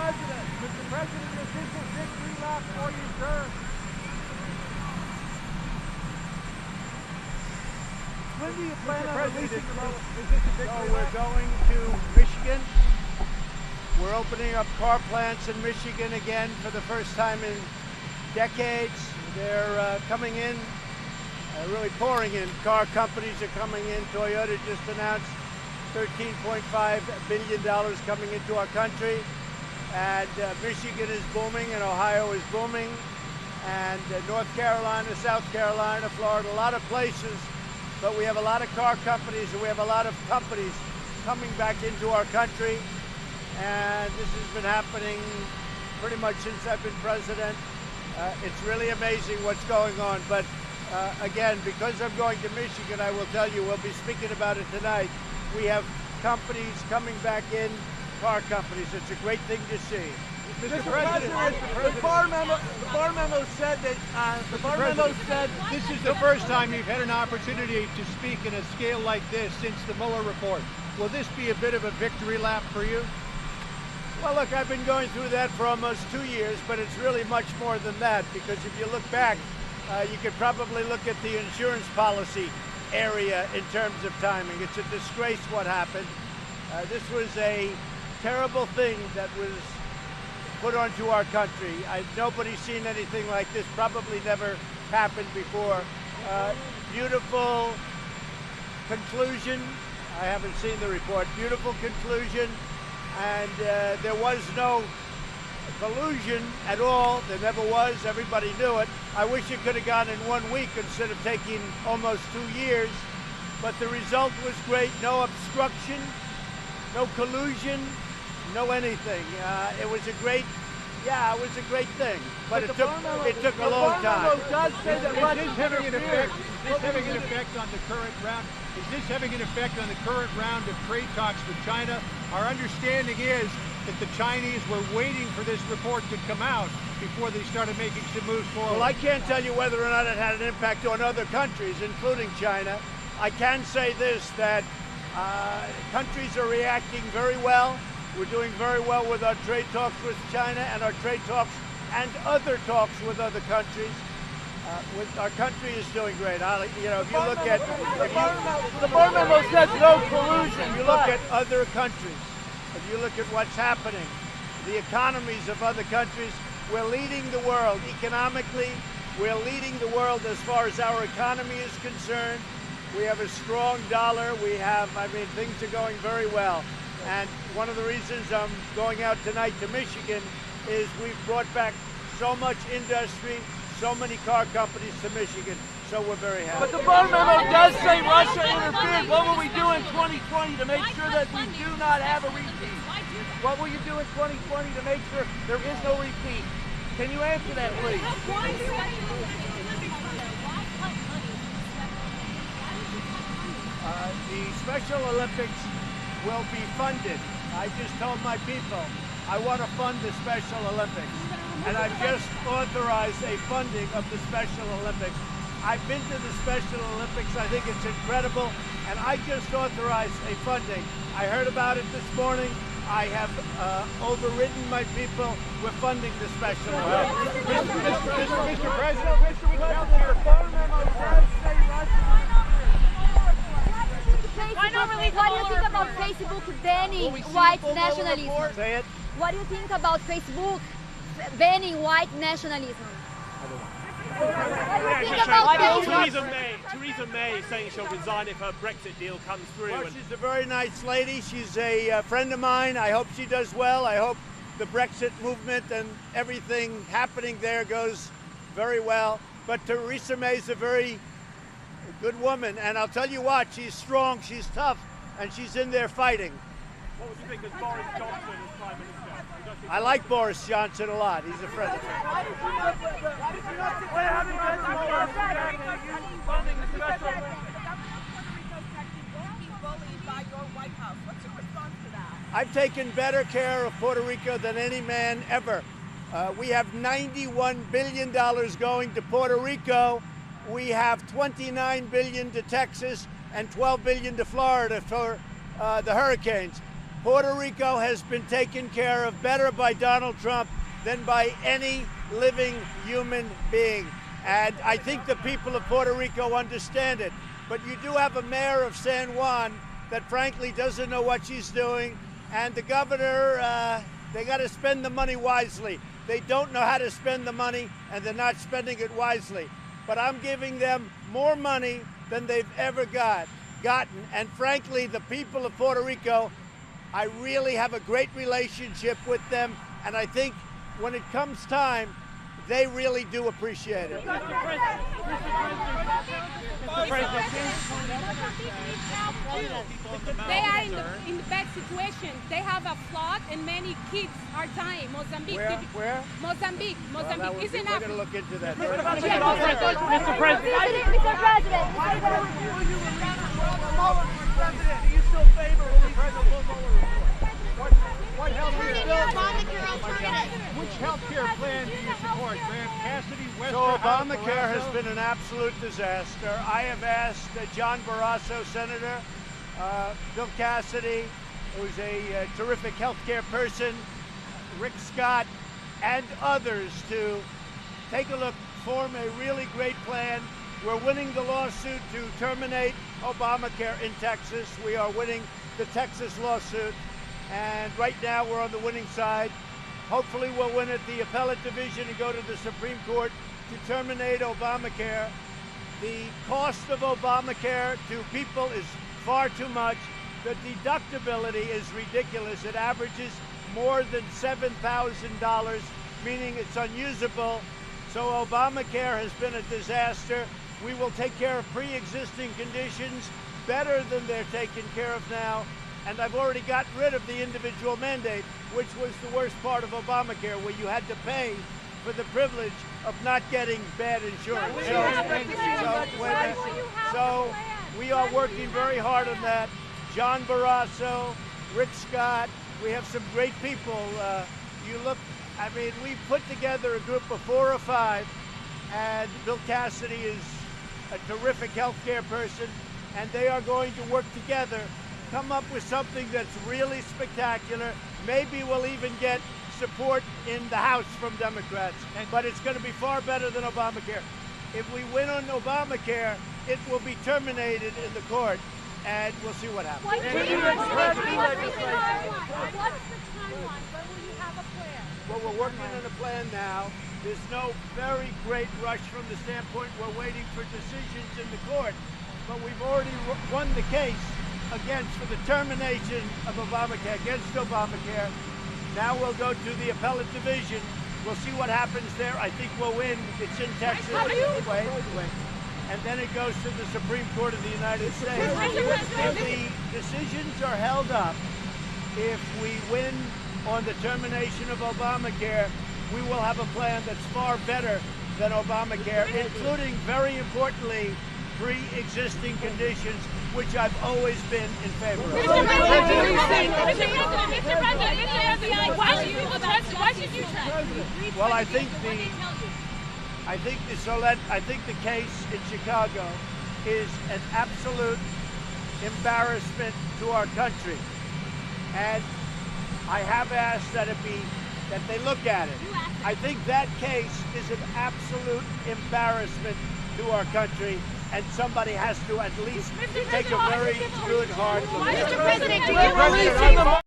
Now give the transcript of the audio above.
President, is this a victory lap for you, sir? When do you plan on releasing the vote? Is this a victory lap? We're going to Michigan. We're opening up car plants in Michigan again for the first time in decades. They're coming in, really pouring in. Car companies are coming in. Toyota just announced $13.5 billion coming into our country. And Michigan is booming, and Ohio is booming, and North Carolina, South Carolina, Florida, a lot of places. But we have a lot of car companies, and we have a lot of companies coming back into our country. And this has been happening pretty much since I've been president. It's really amazing what's going on. But again, because I'm going to Michigan, I will tell you, we'll be speaking about it tonight. We have companies coming back in, car companies. It's a great thing to see. Mr. President, the Barr memo said that This is the first time you've had an opportunity to speak in a scale like this since the Mueller report. Will this be a bit of a victory lap for you? Well, look, I've been going through that for almost 2 years, but it's really much more than that, because if you look back, you could probably look at the insurance policy area in terms of timing. It's a disgrace what happened. This was a terrible thing that was put onto our country. Nobody's seen anything like this, probably never happened before. Beautiful conclusion. I haven't seen the report. Beautiful conclusion. And there was no collusion at all. There never was. Everybody knew it. I wish it could have gone in 1 week instead of taking almost 2 years. But the result was great. No obstruction, no collusion, no anything. It was a great thing. But it took a long time. Is this having an effect on the current round? Is this having an effect on the current round of trade talks with China? Our understanding is that the Chinese were waiting for this report to come out before they started making some moves forward. Well, I can't tell you whether or not it had an impact on other countries, including China. I can say this, that countries are reacting very well. We're doing very well with our trade talks with China and our trade talks and other talks with other countries. Our country is doing great. If you look at the Barr memo says no collusion. If you look at other countries, if you look at what's happening, the economies of other countries, we're leading the world economically. We're leading the world as far as our economy is concerned. We have a strong dollar. Things are going very well. And one of the reasons I'm going out tonight to Michigan is we've brought back so much industry, so many car companies to Michigan, so we're very happy. But the Barr memo does say Russia interfered. What will we do in 2020 to make sure that we do not have a repeat? What will you do in 2020 to make sure there is no repeat? Can you answer that, please? The Special Olympics will be funded. I just told my people I want to fund the Special Olympics. And I've just authorized a funding of the Special Olympics. I've been to the Special Olympics. I think it's incredible. And I just authorized a funding. I heard about it this morning. I have overridden my people. We're funding the Special Olympics. Mr. President, the Barr memo does say Russia. What do you think about Facebook banning white nationalism? Say it. What do you think about Facebook banning white nationalism? What do you think about Facebook? Theresa May is saying she'll resign if her Brexit deal comes through. Well, she's a very nice lady. She's a friend of mine. I hope she does well. I hope the Brexit movement and everything happening there goes very well. But Theresa May's a very good woman, and I'll tell you what, she's strong, she's tough, and she's in there fighting. What would you think of Boris Johnson as Prime Minister? I like Boris Johnson a lot. He's a friend of mine. I've taken better care of Puerto Rico than any man ever. We have $91 billion going to Puerto Rico. We have $29 billion to Texas and $12 billion to Florida for the hurricanes. Puerto Rico has been taken care of better by Donald Trump than by any living human being. And I think the people of Puerto Rico understand it. But you do have a mayor of San Juan that frankly doesn't know what she's doing. And the governor, they got to spend the money wisely. They don't know how to spend the money, and they're not spending it wisely. But I'm giving them more money than they've ever gotten. And frankly, the people of Puerto Rico, I really have a great relationship with them. And I think when it comes time, they really do appreciate it. Mr. President, they are in the bad situation. They have a flood and many kids are dying. Mozambique. Where? Mozambique. Mozambique is in We're going Africa. to look into that. Mr. President, Mr. President. Do you still favor What Obamacare alternative. Which health care plan do you support? Graham Cassidy, So Westerhout, Obamacare has Barrasso? been an absolute disaster. I have asked John Barrasso, Senator, Bill Cassidy, who's a terrific healthcare person, Rick Scott, and others to take a look, form a really great plan. We're winning the lawsuit to terminate Obamacare in Texas. We are winning the Texas lawsuit. And right now we're on the winning side. Hopefully we'll win at the appellate division and go to the Supreme Court to terminate Obamacare. The cost of Obamacare to people is far too much. The deductibility is ridiculous. It averages more than $7,000, meaning it's unusable. So Obamacare has been a disaster. We will take care of pre-existing conditions better than they're taken care of now. And I've already gotten rid of the individual mandate, which was the worst part of Obamacare, where you had to pay for the privilege of not getting bad insurance. So we are working very hard on that. John Barrasso, Rick Scott, we have some great people. We put together a group of 4 or 5, and Bill Cassidy is a terrific healthcare person, and they are going to work together, come up with something that's really spectacular. Maybe we'll even get support in the House from Democrats, but it's going to be far better than Obamacare. If we win on Obamacare, it will be terminated in the court, and we'll see what happens. What's the timeline? When will you have a plan? Well, we're working on a plan now. There's no very great rush from the standpoint we're waiting for decisions in the court, but we've already won the case for the termination of Obamacare, against Obamacare. Now we'll go to the appellate division. We'll see what happens there. I think we'll win. It's in Texas. Wait. And then it goes to the Supreme Court of the United States. If the decisions are held up, if we win on the termination of Obamacare, we will have a plan that's far better than Obamacare, including, very importantly, pre-existing conditions, which I've always been in favor of. Mr. President, why should you trust? Well, I think the case in Chicago is an absolute embarrassment to our country, and I have asked that they look at it. I think that case is an absolute embarrassment to our country, and somebody has to at least take a very good hard look at it. Mr. President, do you believe